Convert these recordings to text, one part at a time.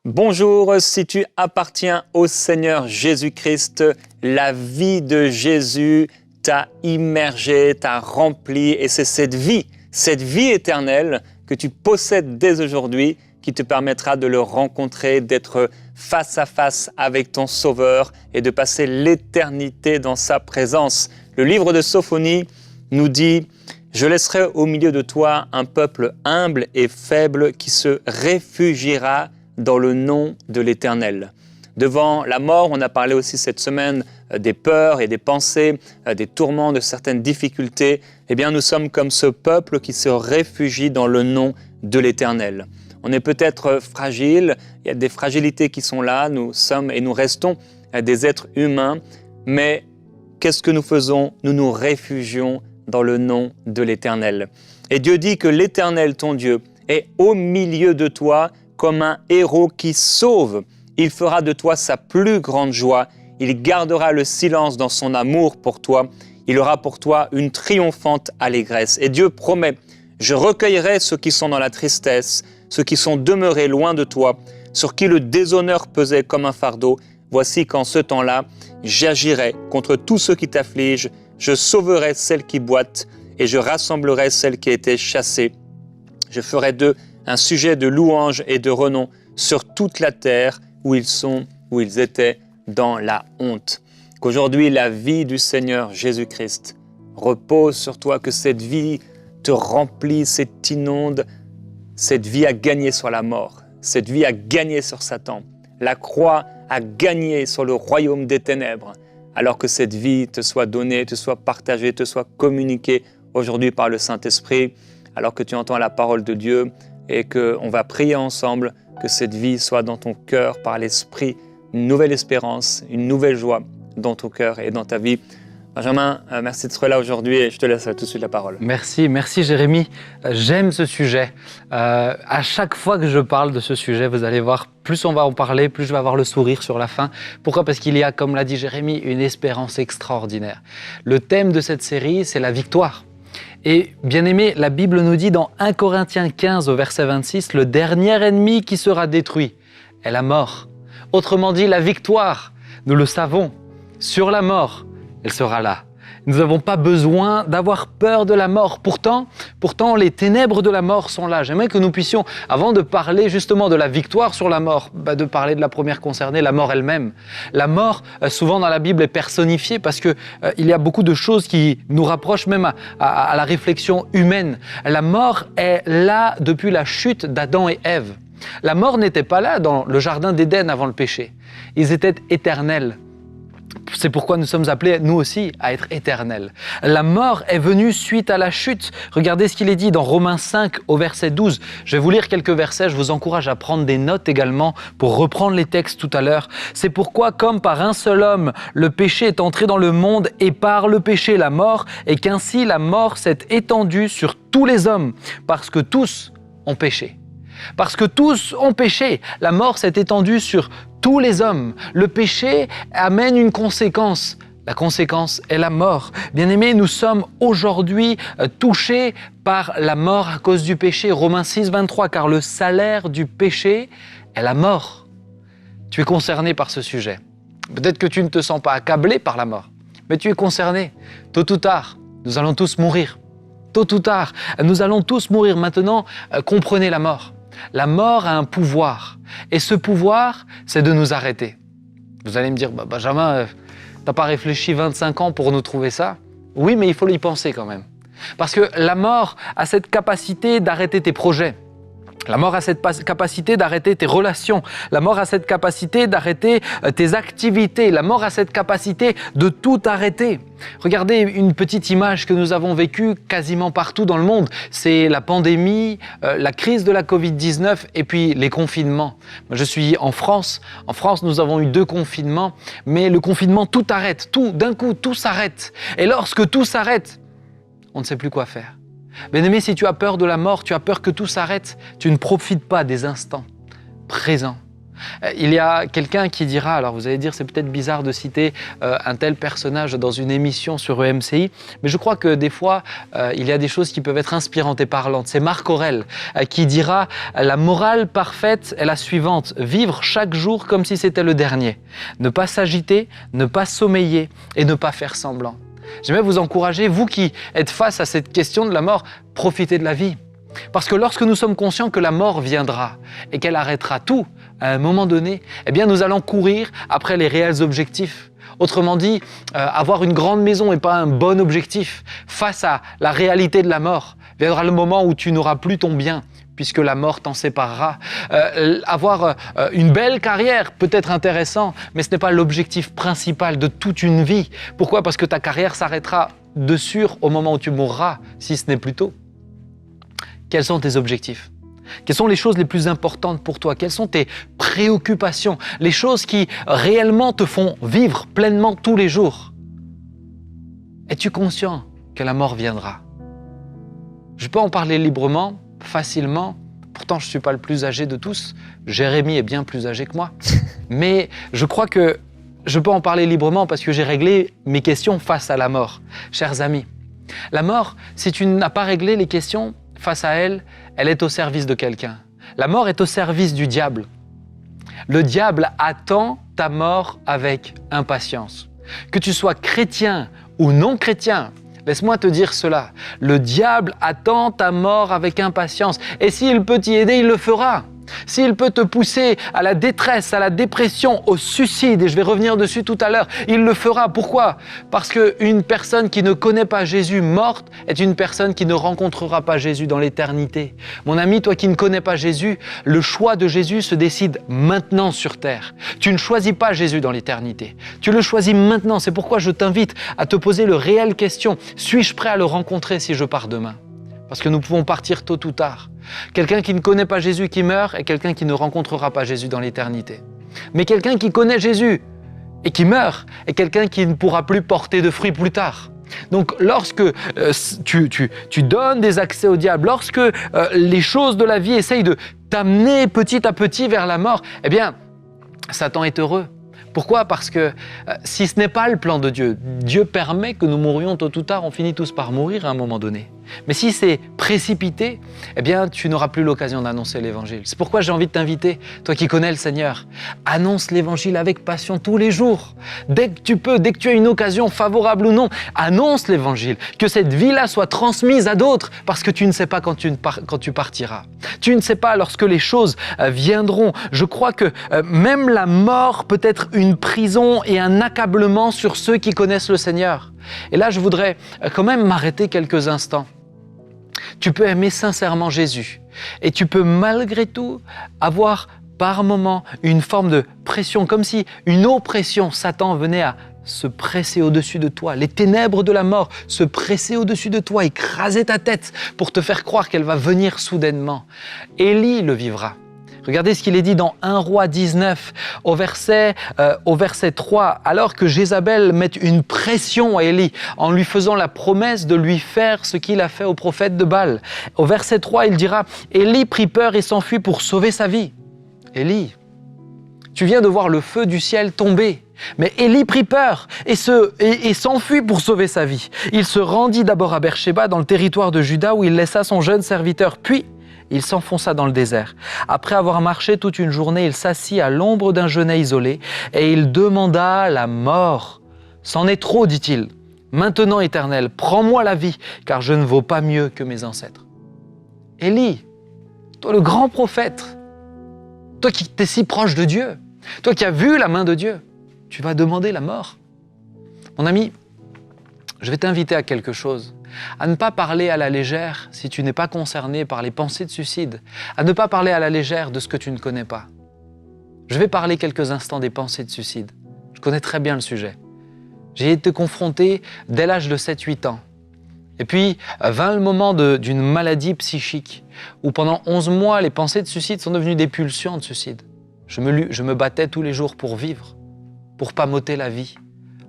Bonjour, si tu appartiens au Seigneur Jésus-Christ, la vie de Jésus t'a immergé, t'a rempli et c'est cette vie éternelle que tu possèdes dès aujourd'hui qui te permettra de le rencontrer, d'être face à face avec ton Sauveur et de passer l'éternité dans sa présence. Le livre de Sophonie nous dit « Je laisserai au milieu de toi un peuple humble et faible qui se réfugiera dans le nom de l'Éternel. » Devant la mort, on a parlé aussi cette semaine des peurs et des pensées, des tourments, de certaines difficultés. Eh bien, nous sommes comme ce peuple qui se réfugie dans le nom de l'Éternel. On est peut-être fragile, il y a des fragilités qui sont là, nous sommes et nous restons des êtres humains, mais qu'est-ce que nous faisons? Nous nous réfugions dans le nom de l'Éternel. Et Dieu dit que l'Éternel, ton Dieu, est au milieu de toi comme un héros qui sauve. Il fera de toi sa plus grande joie. Il gardera le silence dans son amour pour toi. Il aura pour toi une triomphante allégresse. Et Dieu promet, je recueillerai ceux qui sont dans la tristesse, ceux qui sont demeurés loin de toi, sur qui le déshonneur pesait comme un fardeau. Voici qu'en ce temps-là, j'agirai contre tous ceux qui t'affligent. Je sauverai celles qui boitent et je rassemblerai celles qui étaient chassées. Je ferai d'eux un sujet de louange et de renom sur toute la terre où ils étaient dans la honte. Qu'aujourd'hui, la vie du Seigneur Jésus-Christ repose sur toi, que cette vie te remplisse et t'inonde. Cette vie a gagné sur la mort, cette vie a gagné sur Satan. La croix a gagné sur le royaume des ténèbres, alors que cette vie te soit donnée, te soit partagée, te soit communiquée aujourd'hui par le Saint-Esprit, alors que tu entends la parole de Dieu et qu'on va prier ensemble, que cette vie soit dans ton cœur par l'Esprit, une nouvelle espérance, une nouvelle joie dans ton cœur et dans ta vie. Benjamin, merci d'être là aujourd'hui et je te laisse tout de suite la parole. Merci Jérémy. J'aime ce sujet. À chaque fois que je parle de ce sujet, vous allez voir, plus on va en parler, plus je vais avoir le sourire sur la fin. Pourquoi? Parce qu'il y a, comme l'a dit Jérémy, une espérance extraordinaire. Le thème de cette série, c'est la victoire. Et bien aimé, la Bible nous dit dans 1 Corinthiens 15 au verset 26, le dernier ennemi qui sera détruit est la mort. Autrement dit, la victoire, nous le savons, sur la mort, elle sera là. Nous n'avons pas besoin d'avoir peur de la mort. Pourtant, les ténèbres de la mort sont là. J'aimerais que nous puissions, avant de parler justement de la victoire sur la mort, de parler de la première concernée, la mort elle-même. La mort, souvent dans la Bible, est personnifiée parce qu'il y a beaucoup de choses qui nous rapprochent même à la réflexion humaine. La mort est là depuis la chute d'Adam et Ève. La mort n'était pas là dans le jardin d'Éden avant le péché. Ils étaient éternels. C'est pourquoi nous sommes appelés, nous aussi, à être éternels. La mort est venue suite à la chute. Regardez ce qu'il est dit dans Romains 5 au verset 12. Je vais vous lire quelques versets, je vous encourage à prendre des notes également pour reprendre les textes tout à l'heure. C'est pourquoi, comme par un seul homme, le péché est entré dans le monde et par le péché la mort, et qu'ainsi la mort s'est étendue sur tous les hommes, parce que tous ont péché. Parce que tous ont péché, la mort s'est étendue sur tous les hommes. Le péché amène une conséquence. La conséquence est la mort. Bien-aimés, nous sommes aujourd'hui touchés par la mort à cause du péché. Romains 6, 23, car le salaire du péché est la mort. Tu es concerné par ce sujet. Peut-être que tu ne te sens pas accablé par la mort, mais tu es concerné. Tôt ou tard, nous allons tous mourir. Tôt ou tard, nous allons tous mourir. Maintenant, comprenez la mort. La mort a un pouvoir, et ce pouvoir, c'est de nous arrêter. Vous allez me dire, Benjamin, t'as pas réfléchi 25 ans pour nous trouver ça? Oui, mais il faut y penser quand même. Parce que la mort a cette capacité d'arrêter tes projets. La mort a cette capacité d'arrêter tes relations. La mort a cette capacité d'arrêter tes activités. La mort a cette capacité de tout arrêter. Regardez une petite image que nous avons vécue quasiment partout dans le monde. C'est la pandémie, la crise de la Covid-19 et puis les confinements. Moi, je suis en France. En France, nous avons eu 2 confinements. Mais le confinement, tout arrête. D'un coup, tout s'arrête. Et lorsque tout s'arrête, on ne sait plus quoi faire. Bien-aimé, si tu as peur de la mort, tu as peur que tout s'arrête, tu ne profites pas des instants présents. Il y a quelqu'un qui dira, alors vous allez dire c'est peut-être bizarre de citer un tel personnage dans une émission sur EMCI, mais je crois que des fois il y a des choses qui peuvent être inspirantes et parlantes. C'est Marc Aurèle qui dira « La morale parfaite est la suivante, vivre chaque jour comme si c'était le dernier, ne pas s'agiter, ne pas sommeiller et ne pas faire semblant ». J'aimerais vous encourager, vous qui êtes face à cette question de la mort, profitez de la vie. Parce que lorsque nous sommes conscients que la mort viendra et qu'elle arrêtera tout, à un moment donné, eh bien nous allons courir après les réels objectifs. Autrement dit, avoir une grande maison n'est pas un bon objectif. Face à la réalité de la mort, viendra le moment où tu n'auras plus ton bien, puisque la mort t'en séparera. Avoir une belle carrière peut être intéressant, mais ce n'est pas l'objectif principal de toute une vie. Pourquoi ? Parce que ta carrière s'arrêtera de sûr au moment où tu mourras, si ce n'est plus tôt. Quels sont tes objectifs ? Quelles sont les choses les plus importantes pour toi ? Quelles sont tes préoccupations ? Les choses qui réellement te font vivre pleinement tous les jours ? Es-tu conscient que la mort viendra ? Je peux en parler librement, facilement. Pourtant, je ne suis pas le plus âgé de tous. Jérémie est bien plus âgé que moi. Mais je crois que je peux en parler librement parce que j'ai réglé mes questions face à la mort. Chers amis, la mort, si tu n'as pas réglé les questions face à elle, elle est au service de quelqu'un. La mort est au service du diable. Le diable attend ta mort avec impatience. Que tu sois chrétien ou non chrétien, laisse-moi te dire cela. Le diable attend ta mort avec impatience. Et s'il peut t'y aider, il le fera. S'il peut te pousser à la détresse, à la dépression, au suicide, et je vais revenir dessus tout à l'heure, il le fera. Pourquoi ? Parce qu'une personne qui ne connaît pas Jésus morte est une personne qui ne rencontrera pas Jésus dans l'éternité. Mon ami, toi qui ne connais pas Jésus, le choix de Jésus se décide maintenant sur terre. Tu ne choisis pas Jésus dans l'éternité. Tu le choisis maintenant. C'est pourquoi je t'invite à te poser le réel question. Suis-je prêt à le rencontrer si je pars demain ? Parce que nous pouvons partir tôt ou tard. Quelqu'un qui ne connaît pas Jésus qui meurt est quelqu'un qui ne rencontrera pas Jésus dans l'éternité. Mais quelqu'un qui connaît Jésus et qui meurt est quelqu'un qui ne pourra plus porter de fruits plus tard. Donc lorsque tu donnes des accès au diable, lorsque les choses de la vie essayent de t'amener petit à petit vers la mort, eh bien, Satan est heureux. Pourquoi ? Parce que si ce n'est pas le plan de Dieu, Dieu permet que nous mourions tôt ou tard, on finit tous par mourir à un moment donné. Mais si c'est précipité, eh bien, tu n'auras plus l'occasion d'annoncer l'Évangile. C'est pourquoi j'ai envie de t'inviter, toi qui connais le Seigneur, annonce l'Évangile avec passion tous les jours. Dès que tu peux, dès que tu as une occasion, favorable ou non, annonce l'Évangile. Que cette vie-là soit transmise à d'autres, parce que tu ne sais pas quand tu partiras. Tu ne sais pas lorsque les choses viendront. Je crois que même la mort peut être une prison et un accablement sur ceux qui connaissent le Seigneur. Et là, je voudrais quand même m'arrêter quelques instants. Tu peux aimer sincèrement Jésus et tu peux malgré tout avoir par moments une forme de pression, comme si une oppression, Satan venait à se presser au-dessus de toi, les ténèbres de la mort se presser au-dessus de toi, écraser ta tête pour te faire croire qu'elle va venir soudainement. Élie le vivra. Regardez ce qu'il est dit dans 1 Roi 19, au verset 3, alors que Jézabel met une pression à Élie en lui faisant la promesse de lui faire ce qu'il a fait au prophète de Baal. Au verset 3, il dira « Élie prit peur et s'enfuit pour sauver sa vie. » Élie, tu viens de voir le feu du ciel tomber. Mais Élie prit peur et s'enfuit pour sauver sa vie. Il se rendit d'abord à Beersheba dans le territoire de Juda où il laissa son jeune serviteur. Puis, il s'enfonça dans le désert. Après avoir marché toute une journée, il s'assit à l'ombre d'un genêt isolé et il demanda la mort. « C'en est trop, dit-il. Maintenant, Éternel, prends-moi la vie, car je ne vaux pas mieux que mes ancêtres. » Élie, toi le grand prophète, toi qui es si proche de Dieu, toi qui as vu la main de Dieu, tu vas demander la mort. Mon ami, je vais t'inviter à quelque chose. À ne pas parler à la légère si tu n'es pas concerné par les pensées de suicide. À ne pas parler à la légère de ce que tu ne connais pas. Je vais parler quelques instants des pensées de suicide. Je connais très bien le sujet. J'ai été confronté dès l'âge de 7-8 ans. Et puis, vint le moment d'une maladie psychique où pendant 11 mois, les pensées de suicide sont devenues des pulsions de suicide. Je me battais tous les jours pour vivre, pour pas m'ôter la vie.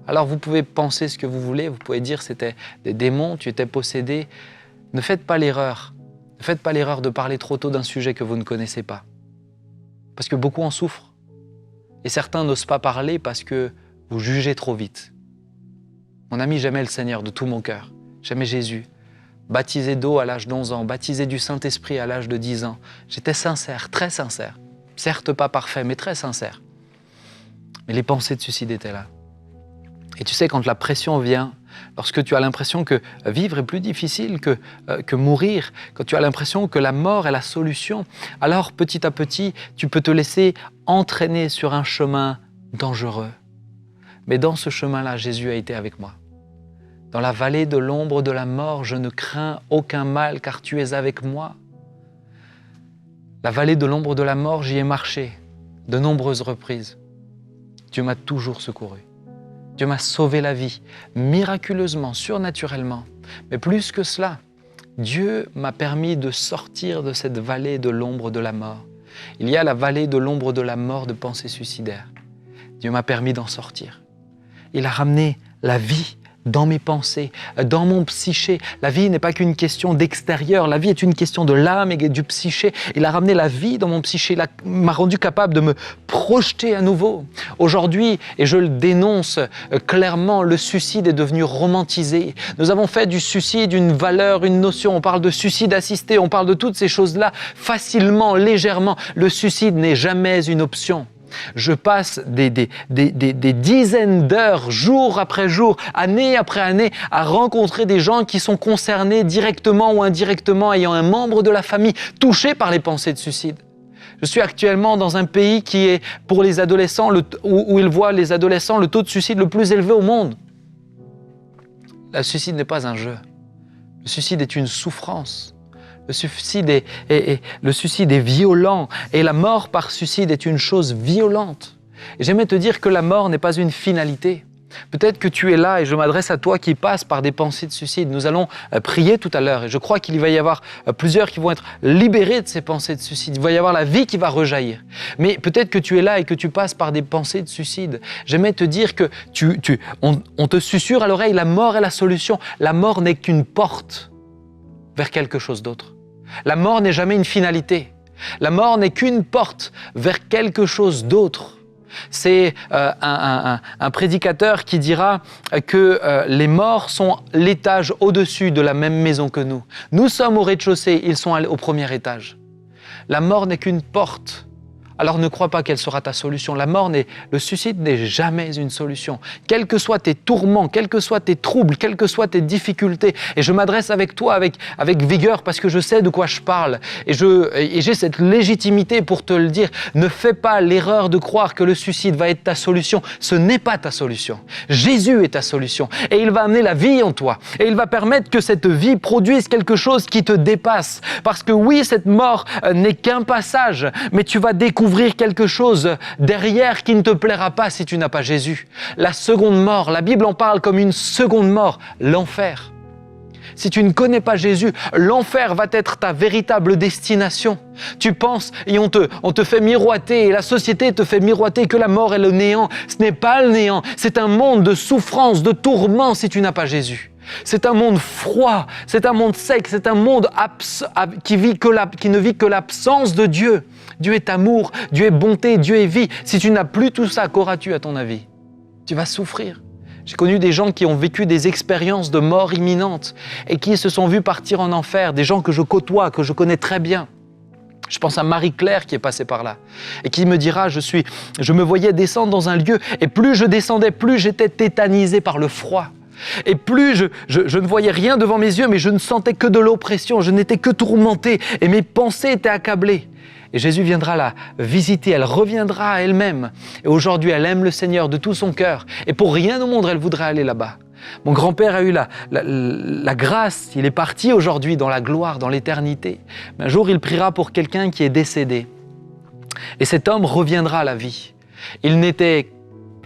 Alors vous pouvez penser ce que vous voulez, vous pouvez dire que c'était des démons, tu étais possédé. Ne faites pas l'erreur. Ne faites pas l'erreur de parler trop tôt d'un sujet que vous ne connaissez pas. Parce que beaucoup en souffrent. Et certains n'osent pas parler parce que vous jugez trop vite. Mon ami, j'aimais le Seigneur de tout mon cœur. J'aimais Jésus. Baptisé d'eau à l'âge d'11 ans, baptisé du Saint-Esprit à l'âge de 10 ans. J'étais sincère, très sincère. Certes pas parfait, mais très sincère. Mais les pensées de suicide étaient là. Et tu sais, quand la pression vient, lorsque tu as l'impression que vivre est plus difficile que mourir, quand tu as l'impression que la mort est la solution, alors petit à petit, tu peux te laisser entraîner sur un chemin dangereux. Mais dans ce chemin-là, Jésus a été avec moi. Dans la vallée de l'ombre de la mort, je ne crains aucun mal car tu es avec moi. La vallée de l'ombre de la mort, j'y ai marché de nombreuses reprises. Dieu m'a toujours secouru. Dieu m'a sauvé la vie, miraculeusement, surnaturellement. Mais plus que cela, Dieu m'a permis de sortir de cette vallée de l'ombre de la mort. Il y a la vallée de l'ombre de la mort de pensées suicidaires. Dieu m'a permis d'en sortir. Il a ramené la vie dans mes pensées, dans mon psyché. La vie n'est pas qu'une question d'extérieur, la vie est une question de l'âme et du psyché. Il a ramené la vie dans mon psyché, il m'a rendu capable de me projeter à nouveau. Aujourd'hui, et je le dénonce clairement, le suicide est devenu romantisé. Nous avons fait du suicide une valeur, une notion. On parle de suicide assisté, on parle de toutes ces choses-là facilement, légèrement. Le suicide n'est jamais une option. Je passe des dizaines d'heures, jour après jour, année après année, à rencontrer des gens qui sont concernés directement ou indirectement, ayant un membre de la famille touché par les pensées de suicide. Je suis actuellement dans un pays qui est, pour les adolescents, où ils voient les adolescents le taux de suicide le plus élevé au monde. Le suicide n'est pas un jeu. Le suicide est une souffrance. Le suicide est violent et la mort par suicide est une chose violente. Et j'aimerais te dire que la mort n'est pas une finalité. Peut-être que tu es là et je m'adresse à toi qui passes par des pensées de suicide. Nous allons prier tout à l'heure et je crois qu'il va y avoir plusieurs qui vont être libérés de ces pensées de suicide. Il va y avoir la vie qui va rejaillir. Mais peut-être que tu es là et que tu passes par des pensées de suicide. J'aimerais te dire que on te susurre à l'oreille, la mort est la solution. La mort n'est qu'une porte vers quelque chose d'autre. La mort n'est jamais une finalité. La mort n'est qu'une porte vers quelque chose d'autre. C'est un prédicateur qui dira que les morts sont l'étage au-dessus de la même maison que nous. Nous sommes au rez-de-chaussée, ils sont au premier étage. La mort n'est qu'une porte. Alors ne crois pas qu'elle sera ta solution. Le suicide n'est jamais une solution. Quels que soient tes tourments, quels que soient tes troubles, quelles que soient tes difficultés, et je m'adresse avec toi avec vigueur parce que je sais de quoi je parle et j'ai cette légitimité pour te le dire. Ne fais pas l'erreur de croire que le suicide va être ta solution. Ce n'est pas ta solution. Jésus est ta solution et il va amener la vie en toi et il va permettre que cette vie produise quelque chose qui te dépasse. Parce que oui, cette mort n'est qu'un passage, mais tu vas découvrir quelque chose derrière qui ne te plaira pas si tu n'as pas Jésus. La seconde mort, la Bible en parle comme une seconde mort, l'enfer. Si tu ne connais pas Jésus, l'enfer va être ta véritable destination. Tu penses et on te fait miroiter, et la société te fait miroiter que la mort est le néant. Ce n'est pas le néant, c'est un monde de souffrance, de tourment si tu n'as pas Jésus. C'est un monde froid, c'est un monde sec, c'est un monde qui ne vit que l'absence de Dieu. Dieu est amour, Dieu est bonté, Dieu est vie. Si tu n'as plus tout ça, qu'auras-tu à ton avis? Tu vas souffrir. J'ai connu des gens qui ont vécu des expériences de mort imminente et qui se sont vus partir en enfer, des gens que je côtoie, que je connais très bien. Je pense à Marie-Claire qui est passée par là et qui me dira, je me voyais descendre dans un lieu et plus je descendais, plus j'étais tétanisé par le froid. Et plus je ne voyais rien devant mes yeux, mais je ne sentais que de l'oppression, je n'étais que tourmenté et mes pensées étaient accablées. Et Jésus viendra la visiter, elle reviendra à elle-même. Et aujourd'hui, elle aime le Seigneur de tout son cœur. Et pour rien au monde, elle voudrait aller là-bas. Mon grand-père a eu la grâce, il est parti aujourd'hui dans la gloire, dans l'éternité. Mais un jour, il priera pour quelqu'un qui est décédé. Et cet homme reviendra à la vie. Il n'était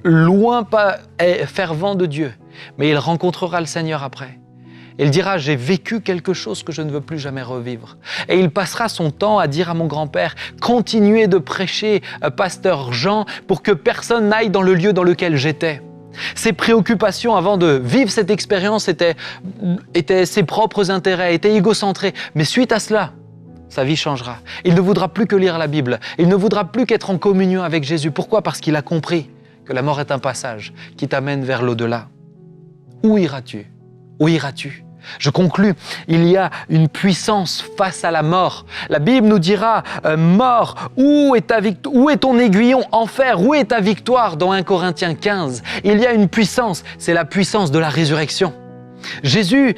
loin pas fervent de Dieu, mais il rencontrera le Seigneur après. Il dira, j'ai vécu quelque chose que je ne veux plus jamais revivre. Et il passera son temps à dire à mon grand-père, continuez de prêcher, pasteur Jean, pour que personne n'aille dans le lieu dans lequel j'étais. Ses préoccupations avant de vivre cette expérience étaient ses propres intérêts, étaient égocentrés. Mais suite à cela, sa vie changera. Il ne voudra plus que lire la Bible. Il ne voudra plus qu'être en communion avec Jésus. Pourquoi? Parce qu'il a compris que la mort est un passage qui t'amène vers l'au-delà. Où iras-tu? Où iras-tu? Je conclus, il y a une puissance face à la mort. La Bible nous dira, mort, où est ton aiguillon? Enfer, où est ta victoire? Dans 1 Corinthiens 15, il y a une puissance, c'est la puissance de la résurrection. Jésus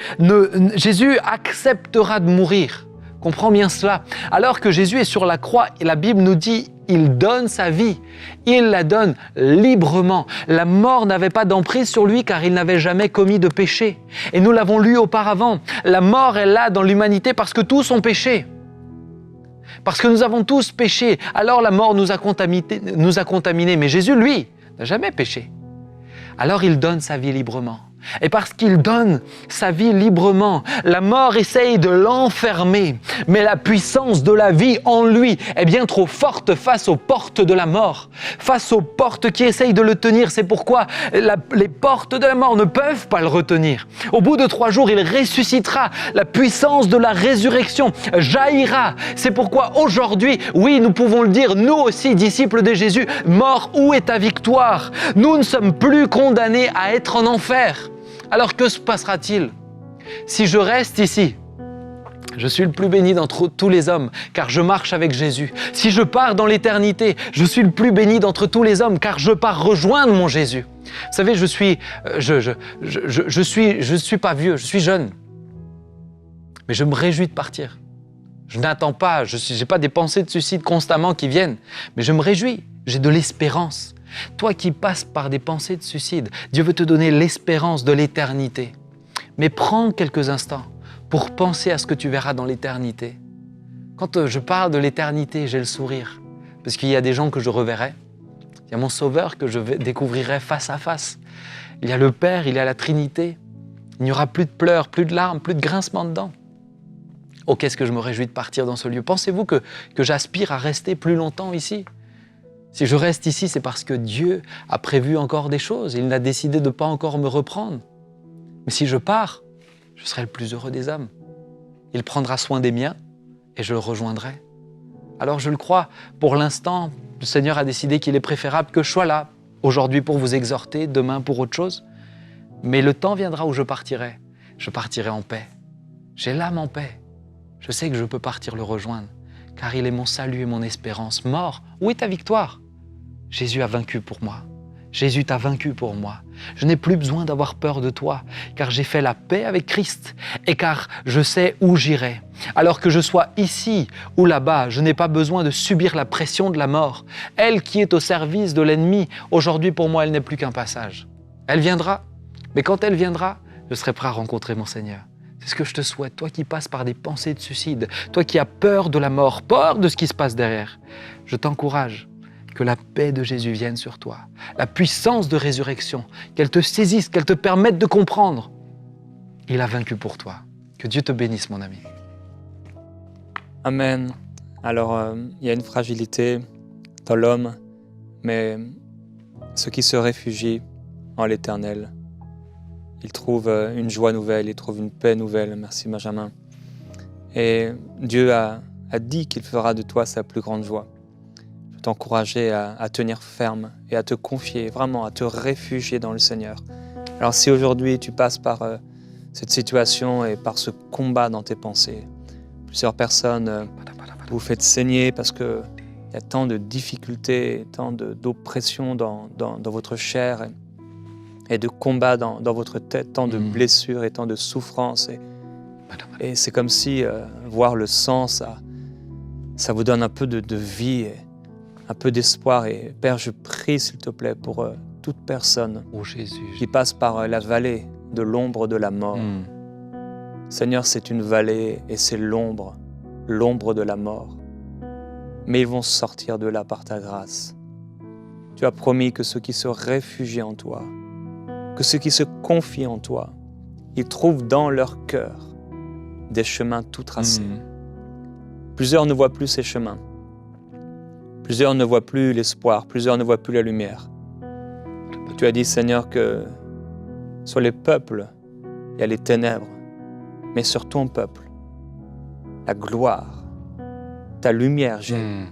acceptera de mourir. Comprends bien cela. Alors que Jésus est sur la croix, et la Bible nous dit, il donne sa vie. Il la donne librement. La mort n'avait pas d'emprise sur lui car il n'avait jamais commis de péché. Et nous l'avons lu auparavant. La mort est là dans l'humanité parce que tous ont péché. Parce que nous avons tous péché. Alors la mort nous a contaminés. Mais Jésus, lui, n'a jamais péché. Alors il donne sa vie librement. Et parce qu'il donne sa vie librement, la mort essaye de l'enfermer. Mais la puissance de la vie en lui est bien trop forte face aux portes de la mort, face aux portes qui essayent de le tenir. C'est pourquoi les portes de la mort ne peuvent pas le retenir. Au bout de 3 jours, il ressuscitera. La puissance de la résurrection jaillira. C'est pourquoi aujourd'hui, oui, nous pouvons le dire, nous aussi, disciples de Jésus, mort, où est ta victoire? Nous ne sommes plus condamnés à être en enfer. Alors que se passera-t-il si je reste ici? Je suis le plus béni d'entre tous les hommes, car je marche avec Jésus. Si je pars dans l'éternité, je suis le plus béni d'entre tous les hommes, car je pars rejoindre mon Jésus. Vous savez, je suis pas vieux, je suis jeune. Mais je me réjouis de partir. Je n'attends pas, je n'ai pas des pensées de suicide constamment qui viennent, mais je me réjouis, j'ai de l'espérance. Toi qui passes par des pensées de suicide, Dieu veut te donner l'espérance de l'éternité. Mais prends quelques instants pour penser à ce que tu verras dans l'éternité. Quand je parle de l'éternité, j'ai le sourire, parce qu'il y a des gens que je reverrai. Il y a mon Sauveur que je découvrirai face à face. Il y a le Père, il y a la Trinité. Il n'y aura plus de pleurs, plus de larmes, plus de grincements de dents. Oh, qu'est-ce que je me réjouis de partir dans ce lieu. Pensez-vous que j'aspire à rester plus longtemps ici? Si je reste ici, c'est parce que Dieu a prévu encore des choses. Il n'a décidé de ne pas encore me reprendre. Mais si je pars, je serai le plus heureux des hommes. Il prendra soin des miens et je le rejoindrai. Alors je le crois, pour l'instant, le Seigneur a décidé qu'il est préférable que je sois là, aujourd'hui pour vous exhorter, demain pour autre chose. Mais le temps viendra où je partirai. Je partirai en paix. J'ai l'âme en paix. Je sais que je peux partir le rejoindre, car il est mon salut et mon espérance. Mort, où est ta victoire? Jésus a vaincu pour moi. Jésus t'a vaincu pour moi. Je n'ai plus besoin d'avoir peur de toi, car j'ai fait la paix avec Christ et car je sais où j'irai. Alors que je sois ici ou là-bas, je n'ai pas besoin de subir la pression de la mort. Elle qui est au service de l'ennemi, aujourd'hui pour moi, elle n'est plus qu'un passage. Elle viendra, mais quand elle viendra, je serai prêt à rencontrer mon Seigneur. C'est ce que je te souhaite, toi qui passes par des pensées de suicide, toi qui as peur de la mort, peur de ce qui se passe derrière. Je t'encourage que la paix de Jésus vienne sur toi, la puissance de résurrection, qu'elle te saisisse, qu'elle te permette de comprendre. Il a vaincu pour toi. Que Dieu te bénisse, mon ami. Amen. Alors, il y a une fragilité dans l'homme, mais ceux qui se réfugient en l'Éternel, ils trouvent une joie nouvelle, ils trouvent une paix nouvelle. Merci Benjamin. Et Dieu a dit qu'il fera de toi sa plus grande joie. Je veux t'encourager à tenir ferme et à te confier, vraiment à te réfugier dans le Seigneur. Alors si aujourd'hui tu passes par cette situation et par ce combat dans tes pensées, plusieurs personnes vous faites saigner parce qu'il y a tant de difficultés, tant d'oppression dans votre chair et de combats dans votre tête, tant de blessures et tant de souffrances. Et c'est comme si voir le sang, ça vous donne un peu de vie, et un peu d'espoir. Et Père, je prie s'il te plaît pour toute personne qui passe par la vallée de l'ombre de la mort. Seigneur, c'est une vallée et c'est l'ombre de la mort. Mais ils vont sortir de là par ta grâce. Tu as promis que ceux qui se réfugient en toi, que ceux qui se confient en toi, ils trouvent dans leur cœur des chemins tout tracés. Plusieurs ne voient plus ces chemins. Plusieurs ne voient plus l'espoir. Plusieurs ne voient plus la lumière. Tu as dit, Seigneur, que sur les peuples, il y a les ténèbres, mais sur ton peuple, la gloire ta lumière jaillit.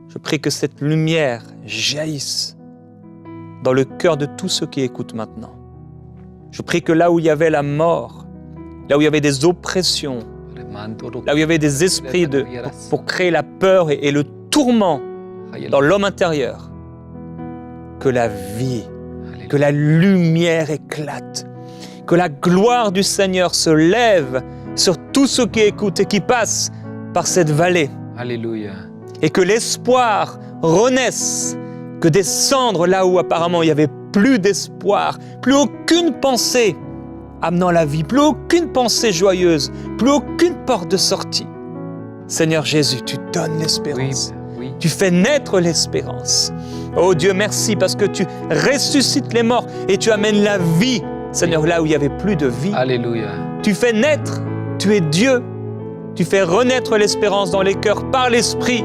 Je prie que cette lumière jaillisse dans le cœur de tous ceux qui écoutent maintenant. Je prie que là où il y avait la mort, là où il y avait des oppressions, là où il y avait des esprits pour créer la peur et le tourment dans l'homme intérieur, que la vie, que la lumière éclate, que la gloire du Seigneur se lève sur tous ceux qui écoutent et qui passent par cette vallée. Alléluia. Et que l'espoir renaisse, que des cendres là où apparemment il n'y avait plus d'espoir, plus aucune pensée amenant la vie, plus aucune pensée joyeuse, plus aucune porte de sortie. Seigneur Jésus, tu donnes l'espérance. Oui. Tu fais naître l'espérance. Oh Dieu, merci parce que tu ressuscites les morts et tu amènes la vie, Seigneur, là où il n'y avait plus de vie. Alléluia. Tu fais naître, tu es Dieu. Tu fais renaître l'espérance dans les cœurs par l'Esprit.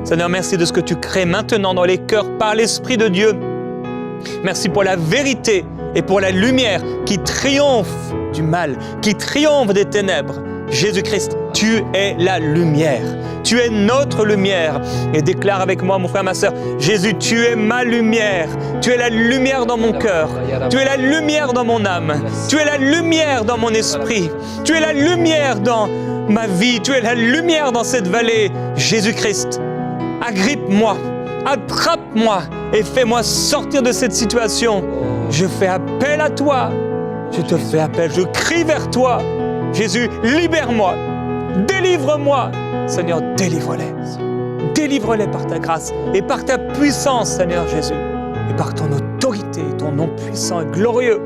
Seigneur, merci de ce que tu crées maintenant dans les cœurs par l'Esprit de Dieu. Merci pour la vérité et pour la lumière qui triomphe du mal, qui triomphe des ténèbres. Jésus-Christ, tu es la lumière. Tu es notre lumière. Et déclare avec moi, mon frère, ma sœur, Jésus, tu es ma lumière. Tu es la lumière dans mon cœur. Tu es la lumière dans mon âme. Tu es la lumière dans mon esprit. Tu es la lumière dans ma vie. Tu es la lumière dans cette vallée. Jésus-Christ, agrippe-moi, attrape-moi et fais-moi sortir de cette situation. Je fais appel à toi. Je te fais appel. Je crie vers toi. Jésus, libère-moi, délivre-moi. Seigneur, délivre-les. Délivre-les par ta grâce et par ta puissance, Seigneur Jésus, et par ton autorité, ton nom puissant et glorieux.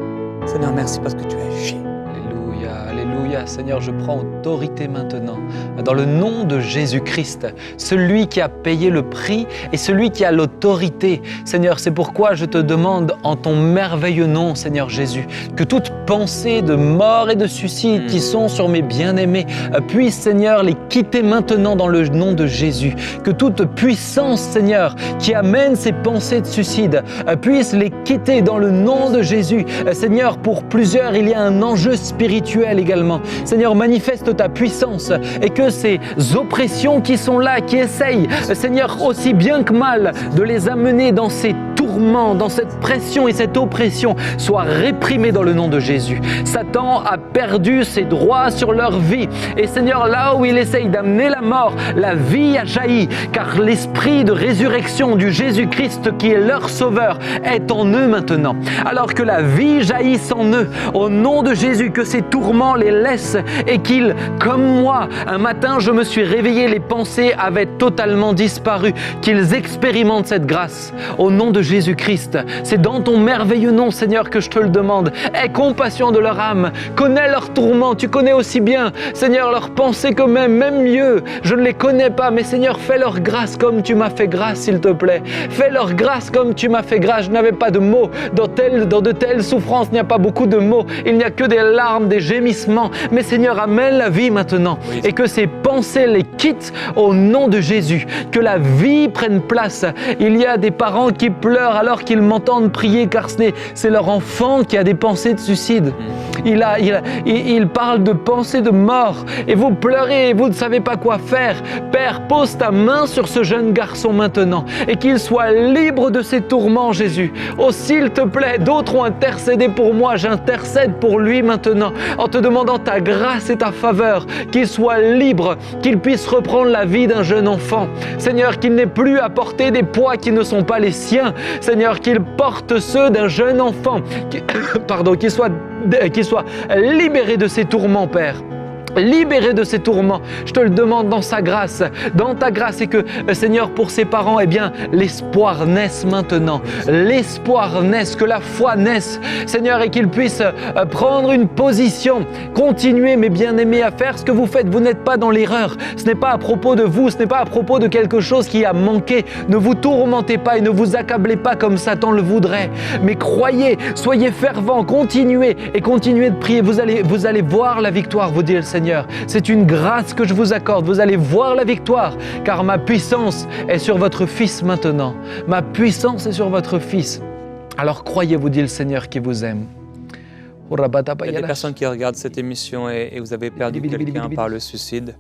Seigneur, merci parce que tu agis. Alléluia, alléluia. Seigneur, je prends autorité maintenant dans le nom de Jésus-Christ, celui qui a payé le prix et celui qui a l'autorité. Seigneur, c'est pourquoi je te demande en ton merveilleux nom, Seigneur Jésus, que toute pensée de mort et de suicide qui sont sur mes bien-aimés puisse, Seigneur, les quitter maintenant dans le nom de Jésus. Que toute puissance, Seigneur, qui amène ces pensées de suicide puisse les quitter dans le nom de Jésus. Seigneur, pour plusieurs, il y a un enjeu spirituel également. Seigneur, manifeste ta puissance et que ces oppressions qui sont là, qui essayent, Seigneur, aussi bien que mal, de les amener dans ces tourments, dans cette pression et cette oppression, soient réprimées dans le nom de Jésus. Satan a perdu ses droits sur leur vie. Et Seigneur, là où il essaye d'amener la mort, la vie a jailli, car l'esprit de résurrection du Jésus-Christ qui est leur sauveur est en eux maintenant. Alors que la vie jaillisse en eux, au nom de Jésus, que ces tourments les laissent et qu'ils, comme moi, un matin je me suis réveillé, les pensées avaient totalement disparu, qu'ils expérimentent cette grâce. Au nom de Jésus-Christ, c'est dans ton merveilleux nom, Seigneur, que je te le demande. Aie compassion de leur âme, connais leurs tourments, tu connais aussi bien, Seigneur, leurs pensées que même mieux. Je ne les connais pas, mais Seigneur, fais leur grâce comme tu m'as fait grâce, s'il te plaît. Fais leur grâce comme tu m'as fait grâce. Je n'avais pas de mots. Dans de telles souffrances, il n'y a pas beaucoup de mots. Il n'y a que des larmes, des gémissements. Mais Seigneur, amène la vie maintenant. Oui. Et que ces pensées les quittent au nom de Jésus. Que la vie prenne place. Il y a des parents qui pleurent alors qu'ils m'entendent prier, car c'est leur enfant qui a des pensées de suicide. Il parle de pensées de mort. Et vous pleurez et vous ne savez pas quoi faire. Père, pose ta main sur ce jeune garçon maintenant. Et qu'il soit libre de ses tourments, Jésus. Oh, s'il te plaît, d'autres ont intercédé pour moi. J'intercède pour lui maintenant. En te demandant ta grâce et ta faveur. Qu'il soit libre. Qu'il puisse reprendre la vie d'un jeune enfant. Seigneur, qu'il n'ait plus à porter des poids qui ne sont pas les siens. Seigneur, qu'il porte ceux d'un jeune enfant. Qu'il soit libéré de ses tourments, Père. Libéré de ses tourments, je te le demande dans sa grâce, dans ta grâce, et que Seigneur, pour ses parents, eh bien, l'espoir naisse maintenant, l'espoir naisse, que la foi naisse, Seigneur, et qu'ils puissent prendre une position, continuer, mes bien-aimés, à faire ce que vous faites. Vous n'êtes pas dans l'erreur, ce n'est pas à propos de vous, ce n'est pas à propos de quelque chose qui a manqué. Ne vous tourmentez pas et ne vous accablez pas comme Satan le voudrait, mais croyez, soyez fervents, continuez de prier. Vous allez voir la victoire, vous dit le Seigneur. C'est une grâce que je vous accorde. Vous allez voir la victoire, car ma puissance est sur votre Fils maintenant. Ma puissance est sur votre Fils. Alors croyez, vous dit le Seigneur qui vous aime. Il y a des personnes qui regardent cette émission et vous avez perdu quelqu'un par le suicide.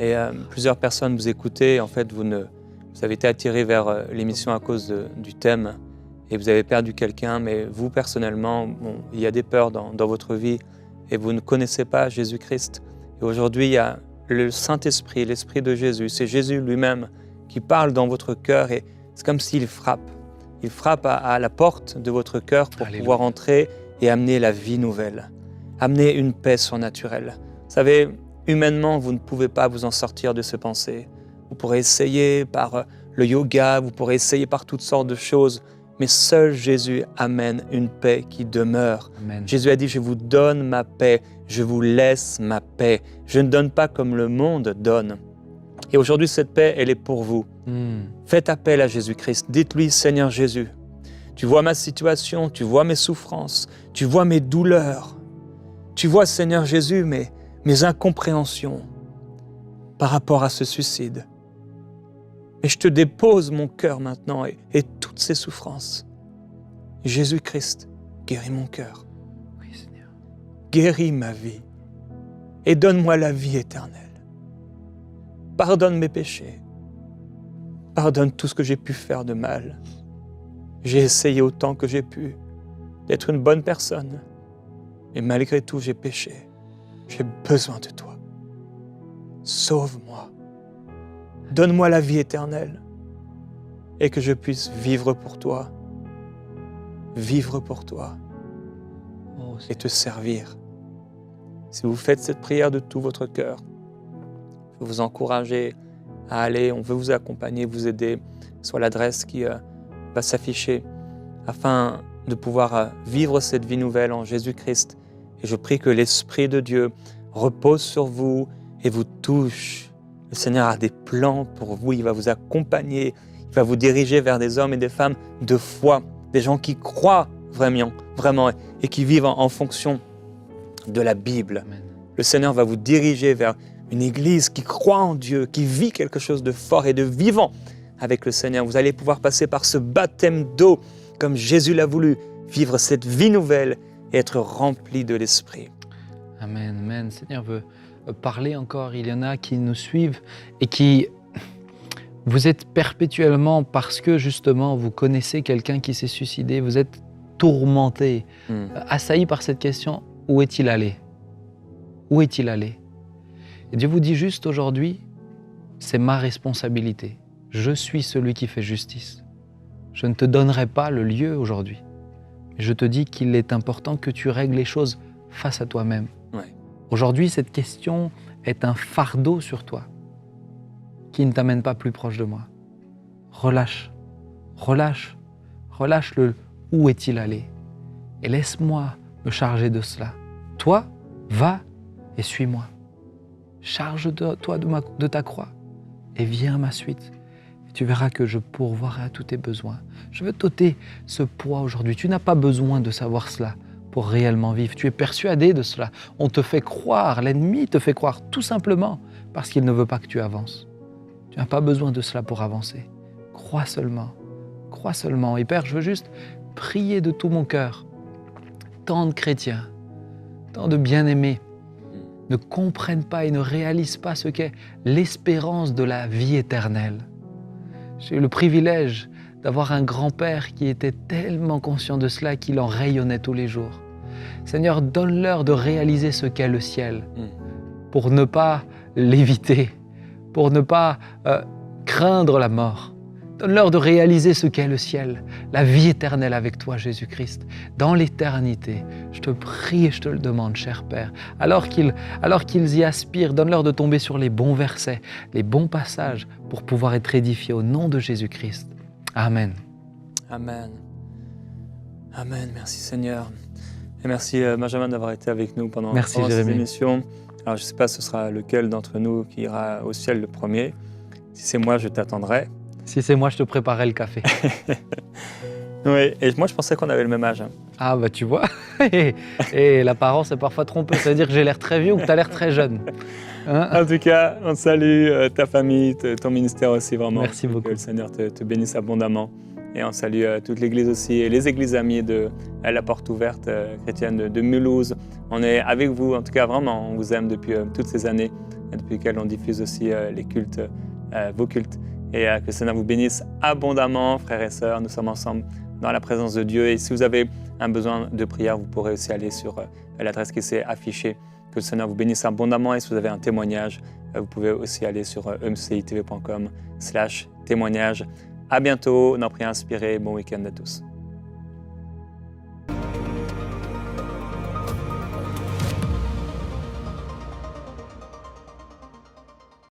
Et plusieurs personnes vous écoutez, en fait, vous avez été attirés vers l'émission à cause du thème et vous avez perdu quelqu'un, mais vous, personnellement, il y a des peurs dans votre vie et vous ne connaissez pas Jésus-Christ. Et aujourd'hui, il y a le Saint-Esprit, l'Esprit de Jésus, c'est Jésus lui-même qui parle dans votre cœur et c'est comme s'il frappe. Il frappe à la porte de votre cœur pour Alléluia. pouvoir entrer et amener la vie nouvelle, amener une paix surnaturelle. Vous savez, humainement, vous ne pouvez pas vous en sortir de ces pensées. Vous pourrez essayer par le yoga, vous pourrez essayer par toutes sortes de choses, mais seul Jésus amène une paix qui demeure. Amen. Jésus a dit, je vous donne ma paix, je vous laisse ma paix. Je ne donne pas comme le monde donne. Et aujourd'hui, cette paix, elle est pour vous. Faites appel à Jésus-Christ. Dites-lui, Seigneur Jésus, tu vois ma situation, tu vois mes souffrances, tu vois mes douleurs. Tu vois, Seigneur Jésus, mes incompréhensions par rapport à ce suicide. Et je te dépose mon cœur maintenant et toutes ces souffrances. Jésus-Christ, guéris mon cœur. Oui, Seigneur. Guéris ma vie et donne-moi la vie éternelle. Pardonne mes péchés. Pardonne tout ce que j'ai pu faire de mal. J'ai essayé autant que j'ai pu d'être une bonne personne. Et malgré tout, j'ai péché. J'ai besoin de toi. Sauve-moi. Donne-moi la vie éternelle. Et que je puisse vivre pour toi. Vivre pour toi. Oh, Et te servir. Si vous faites cette prière de tout votre cœur, je veux vous encourager à aller, on veut vous accompagner, vous aider sur l'adresse qui va s'afficher afin de pouvoir vivre cette vie nouvelle en Jésus-Christ. Et je prie que l'Esprit de Dieu repose sur vous et vous touche. Le Seigneur a des plans pour vous, il va vous accompagner, il va vous diriger vers des hommes et des femmes de foi, des gens qui croient vraiment et qui vivent en fonction de la Bible. Amen. Le Seigneur va vous diriger vers une église qui croit en Dieu, qui vit quelque chose de fort et de vivant avec le Seigneur. Vous allez pouvoir passer par ce baptême d'eau, comme Jésus l'a voulu, vivre cette vie nouvelle et être rempli de l'Esprit. Amen, amen. Seigneur veut parler encore. Il y en a qui nous suivent et qui... Vous êtes perpétuellement, parce que justement vous connaissez quelqu'un qui s'est suicidé, vous êtes tourmenté, assailli par cette question, où est-il allé? Où est-il allé? Et Dieu vous dit juste aujourd'hui, c'est ma responsabilité. Je suis celui qui fait justice. Je ne te donnerai pas le lieu aujourd'hui. Mais je te dis qu'il est important que tu règles les choses face à toi-même. Ouais. Aujourd'hui, cette question est un fardeau sur toi qui ne t'amène pas plus proche de moi. Relâche, relâche, relâche-le. Où est-il allé? Et laisse-moi me charger de cela. Toi, va et suis-moi. Charge-toi de ta croix et viens à ma suite. Et tu verras que je pourvoirai à tous tes besoins. Je veux t'ôter ce poids aujourd'hui. Tu n'as pas besoin de savoir cela pour réellement vivre. Tu es persuadé de cela. On te fait croire, l'ennemi te fait croire tout simplement parce qu'il ne veut pas que tu avances. Tu n'as pas besoin de cela pour avancer. Crois seulement. Crois seulement. Et Père, je veux juste prier de tout mon cœur. Tant de chrétiens, tant de bien-aimés ne comprennent pas et ne réalisent pas ce qu'est l'espérance de la vie éternelle. J'ai eu le privilège d'avoir un grand-père qui était tellement conscient de cela qu'il en rayonnait tous les jours. Seigneur, donne-leur de réaliser ce qu'est le ciel pour ne pas l'éviter, pour ne pas craindre la mort. Donne-leur de réaliser ce qu'est le ciel, la vie éternelle avec toi, Jésus-Christ, dans l'éternité. Je te prie et je te le demande, cher Père. Alors qu'ils y aspirent, donne-leur de tomber sur les bons versets, les bons passages pour pouvoir être édifiés au nom de Jésus-Christ. Amen. Amen. Amen. Merci Seigneur. Et merci Benjamin d'avoir été avec nous pendant cette Jérémie. émission. Alors je ne sais pas ce sera lequel d'entre nous qui ira au ciel le premier. Si c'est moi, je t'attendrai. Si c'est moi, je te préparerai le café. Oui, et moi je pensais qu'on avait le même âge. Ah bah tu vois, et l'apparence est parfois trompeuse, ça veut dire que j'ai l'air très vieux ou que tu as l'air très jeune. Hein? En tout cas, on te salue, ta famille, ton ministère aussi vraiment. Merci beaucoup. Que le Seigneur te bénisse abondamment Et on salue toute l'église aussi et les églises amies de la Porte Ouverte chrétienne de Mulhouse. On est avec vous, en tout cas vraiment, on vous aime depuis toutes ces années, depuis qu'elles on diffuse aussi les cultes, vos cultes. Et que le Seigneur vous bénisse abondamment, frères et sœurs. Nous sommes ensemble dans la présence de Dieu. Et si vous avez un besoin de prière, vous pourrez aussi aller sur l'adresse qui s'est affichée. Que le Seigneur vous bénisse abondamment. Et si vous avez un témoignage, vous pouvez aussi aller sur emcitv.com/témoignage. À bientôt dans Prières Inspirées. Bon week-end à tous.